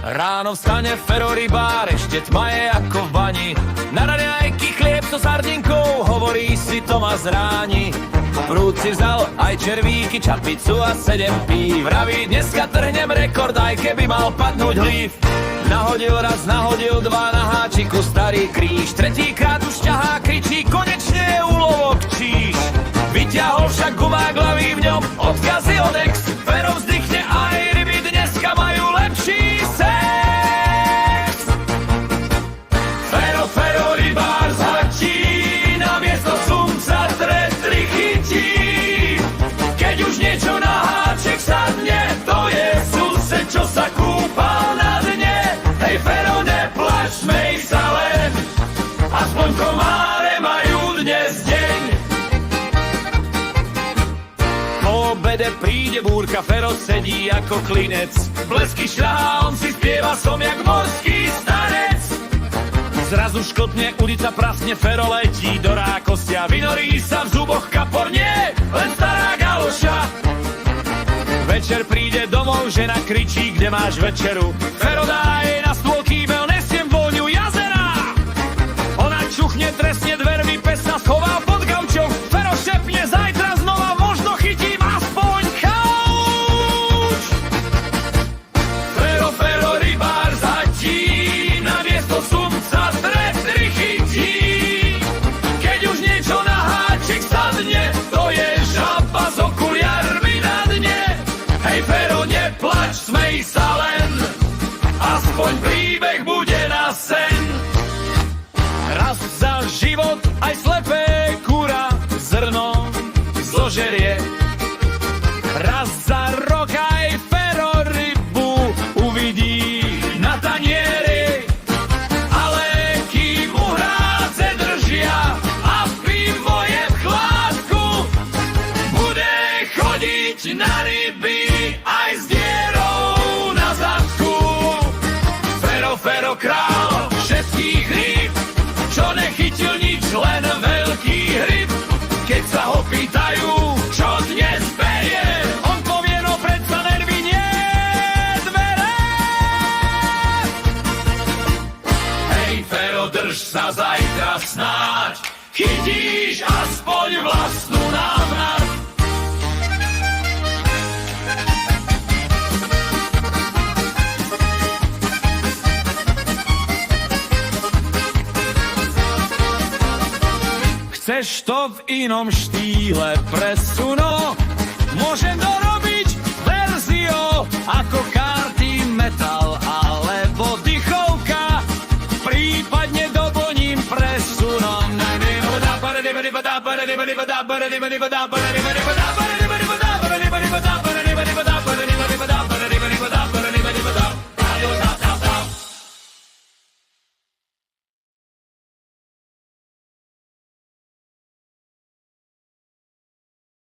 Ráno vstane Fero rybár, ešte tma je ako v bani. Na raňajky chlieb so sardinkou, hovorí si to ma zráni. Prúd si vzal aj červíky, čapicu a 7 pív. Vraví, dneska trhnem rekord, aj keby mal padnúť hlív. Nahodil raz, nahodil dva, na háčiku starý kríž. Tretíkrát už ťahá, kričí, konečne je úlovok číš. Vyťahol však gumák ľavý v ňom, odkazy od ex. Fero vzdychne, aj ryby dneska majú lepší sex. Fero, Fero, rybár zhatí, namiesto slunca tretry chytí. Keď už niečo na háček sadne, to je sused, čo sa kúpal na dne. Hej Fero, neplač, smej sa len, aspoň komáre majú dnes deň. Po obede príde búrka, Fero sedí ako klinec. Blesky šľahá, on si spieva, som jak morský starec. Zrazu škotne, ulica prasne, Fero letí do rákostia. Vynorí sa v zuboch kapor, nie, len stará galoša. Večer príde domov, žena kričí, kde máš večeru. Fero dá jej na stôl kýbel, nesiem vôňu jazera. Ona čuchne, trestne dvermi, pes sa schová pod gaučou. Fero šepne, zajtra znova možno chytím aspoň kauč. Fero, Fero, rybár zhatí, namiesto slunca tretry chytí. Keď už niečo na háčik sadne, to je žaba s okuliarmi na dne. Hej Fero, neplač, smej sa len, aspoň príbeh bude na sen. Raz za život aj slepé kura zrno zožerie. Raz za rok aj Fero rybu uvidí na tanieri. Ale kým mu hrádze držia a pivo je v chládku, bude chodiť na ryby aj s dierou na zadku. Fero, Fero, král všetkých rýb, čo nechytil nič, len veľký hryb. Keď sa ho pýtajú, čo dnes berie, on povie, no predsa nervy nie dvere. Hej Fero, drž sa, zajtra snáď chytíš aspoň vlastnú návrat. Chceš to v inom štýle presuno, môžem dorobiť verziu ako karty metal alebo dychovka, prípadne doplním presunom.